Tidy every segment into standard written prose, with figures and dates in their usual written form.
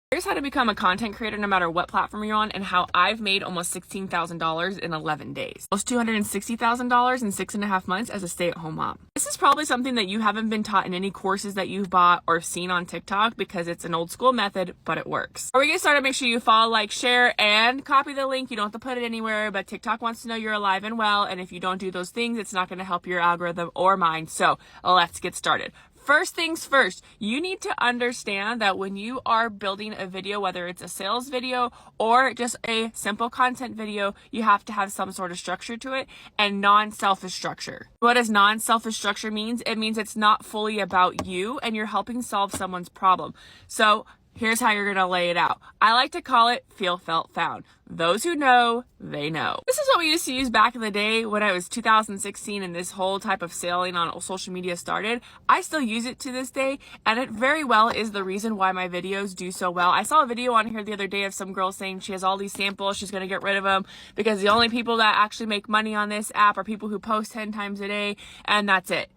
Here's how to become a content creator no matter what platform you're on, and how I've made almost $16,000 in 11 days. Almost $260,000 in 6.5 months as a stay-at-home mom. This is probably something that you haven't been taught in any courses that you've bought or seen on TikTok because it's an old school method, but it works. Before we get started, make sure you follow, like, share, and copy the link. You don't have to put it anywhere, but TikTok wants to know you're alive and well, and if you don't do those things, it's not going to help your algorithm or mine. So let's get started. First things first, you need to understand that when you are building a video, whether it's a sales video or just a simple content video, you have to have some sort of structure to it, and non-selfish structure. What does non-selfish structure means? It means it's not fully about you and you're helping solve someone's problem. So here's how you're going to lay it out. I like to call it feel, felt, found. Those who know, they know. This is what we used to use back in the day when I was 2016 and this whole type of selling on social media started. I still use it to this day, and it very well is the reason why my videos do so well. I saw a video on here the other day of some girl saying she has all these samples, she's going to get rid of them because the only people that actually make money on this app are people who post 10 times a day, and that's it.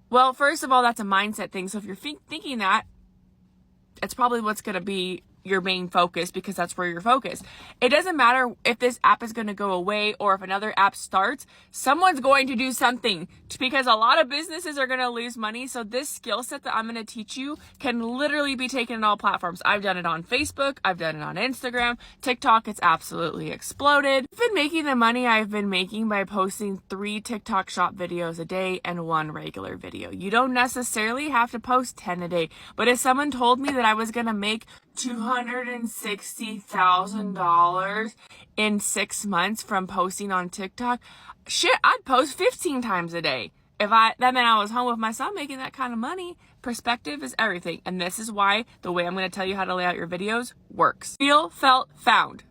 Well, first of all, that's a mindset thing. So if you're thinking that, it's probably what's going to be your main focus because that's where you're focused. It doesn't matter if this app is going to go away or if another app starts, someone's going to do something because a lot of businesses are going to lose money. So this skill set that I'm going to teach you can literally be taken in all platforms. I've done it on Facebook. I've done it on Instagram. TikTok, it's absolutely exploded. I've been making the money I've been making by posting 3 TikTok shop videos a day and 1 regular video. You don't necessarily have to post 10 a day, but if someone told me that I was going to make $260,000 in 6 months from posting on TikTok, shit, I'd post 15 times a day. That meant I was home with my son making that kind of money. Perspective is everything. And this is why the way I'm going to tell you how to lay out your videos works. Feel, felt, found.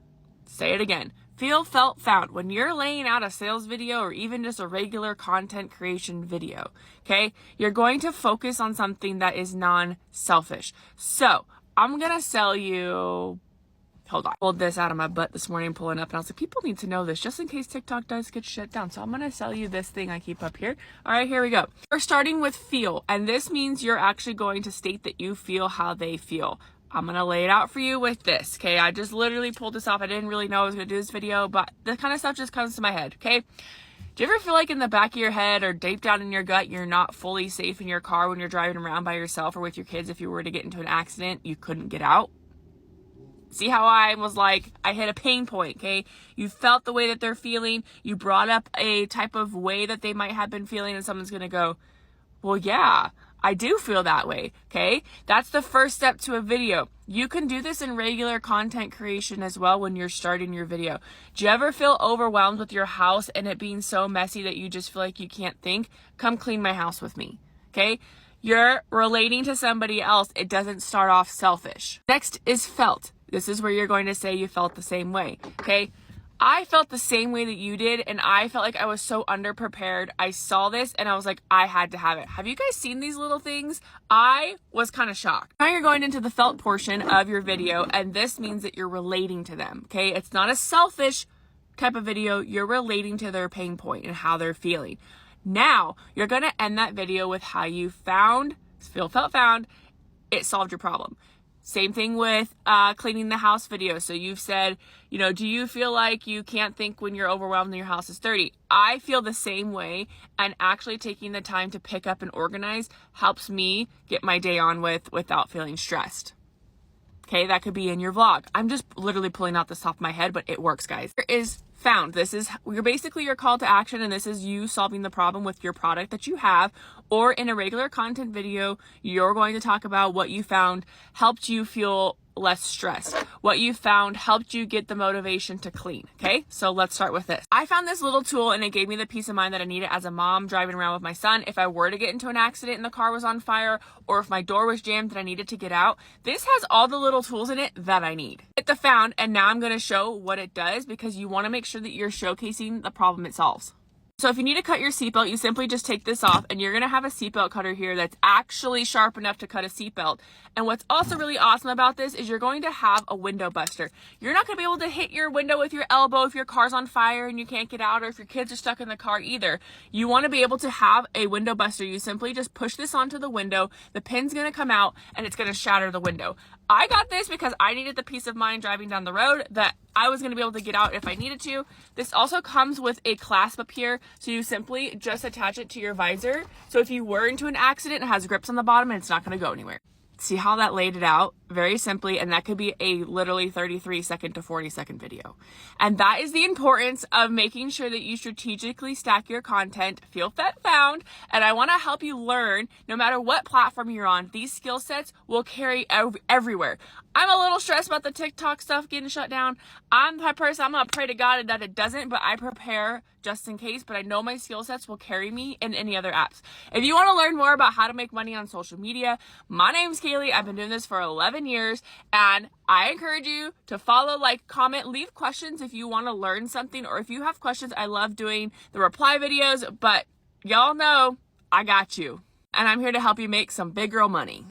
Say it again. Feel, felt, found. When you're laying out a sales video or even just a regular content creation video, okay, you're going to focus on something that is non-selfish. So I'm going to sell you, hold on, I pulled this out of my butt this morning pulling up, and I was like, people need to know this just in case TikTok does get shut down. So I'm going to sell you this thing I keep up here. All right, here we go. We're starting with feel, and this means you're actually going to state that you feel how they feel. I'm going to lay it out for you with this, okay? I just literally pulled this off. I didn't really know I was going to do this video, but this kind of stuff just comes to my head, okay? Do you ever feel like in the back of your head or deep down in your gut, you're not fully safe in your car when you're driving around by yourself or with your kids? If you were to get into an accident, you couldn't get out? See how I was like, I hit a pain point, okay? You felt the way that they're feeling. You brought up a type of way that they might have been feeling, and someone's going to go, well, yeah, I do feel that way, okay? That's the first step to a video. You can do this in regular content creation as well when you're starting your video. Do you ever feel overwhelmed with your house and it being so messy that you just feel like you can't think? Come clean my house with me, okay? You're relating to somebody else. It doesn't start off selfish. Next is felt. This is where you're going to say you felt the same way, okay? I felt the same way that you did, and I felt like I was so underprepared. I saw this and I was like, I had to have it. Have you guys seen these little things? I was kind of shocked. Now you're going into the felt portion of your video, and this means that you're relating to them, okay? It's not a selfish type of video. You're relating to their pain point and how they're feeling. Now you're going to end that video with how you found, feel, felt, found, it solved your problem. Same thing with cleaning the house video. So you've said, you know, do you feel like you can't think when you're overwhelmed and your house is dirty? I feel the same way, and actually taking the time to pick up and organize helps me get my day on without feeling stressed. Okay, that could be in your vlog. I'm just literally pulling out this off my head, but it works, guys. Here is found. This is basically your call to action, and this is you solving the problem with your product that you have. Or in a regular content video, you're going to talk about what you found helped you feel less stressed. What you found helped you get the motivation to clean. Okay, so let's start with this. I found this little tool and it gave me the peace of mind that I needed as a mom driving around with my son. If I were to get into an accident and the car was on fire, or if my door was jammed and I needed to get out, this has all the little tools in it that I need. Hit the found, and now I'm going to show what it does because you want to make sure that you're showcasing the problem it solves. So if you need to cut your seatbelt, you simply just take this off, and you're going to have a seatbelt cutter here that's actually sharp enough to cut a seatbelt. And what's also really awesome about this is you're going to have a window buster. You're not going to be able to hit your window with your elbow if your car's on fire and you can't get out, or if your kids are stuck in the car either. You want to be able to have a window buster. You simply just push this onto the window, the pin's going to come out, and it's going to shatter the window. I got this because I needed the peace of mind driving down the road that I was going to be able to get out if I needed to. This also comes with a clasp up here, so you simply just attach it to your visor. So if you were into an accident, it has grips on the bottom and it's not going to go anywhere. See how that laid it out very simply, and that could be a literally 33-second to 40-second video. And that is the importance of making sure that you strategically stack your content. Feel found, and I want to help you learn, no matter what platform you're on, these skill sets will carry everywhere. I'm a little stressed about the TikTok stuff getting shut down. I'm the type of person, I'm gonna pray to God that it doesn't, but I prepare just in case. But I know my skill sets will carry me in any other apps. If you want to learn more about how to make money on social media, my name's Kaylee. I've been doing this for 11 years, and I encourage you to follow, like, comment, leave questions if you want to learn something, or if you have questions. I love doing the reply videos, but y'all know I got you, and I'm here to help you make some big girl money.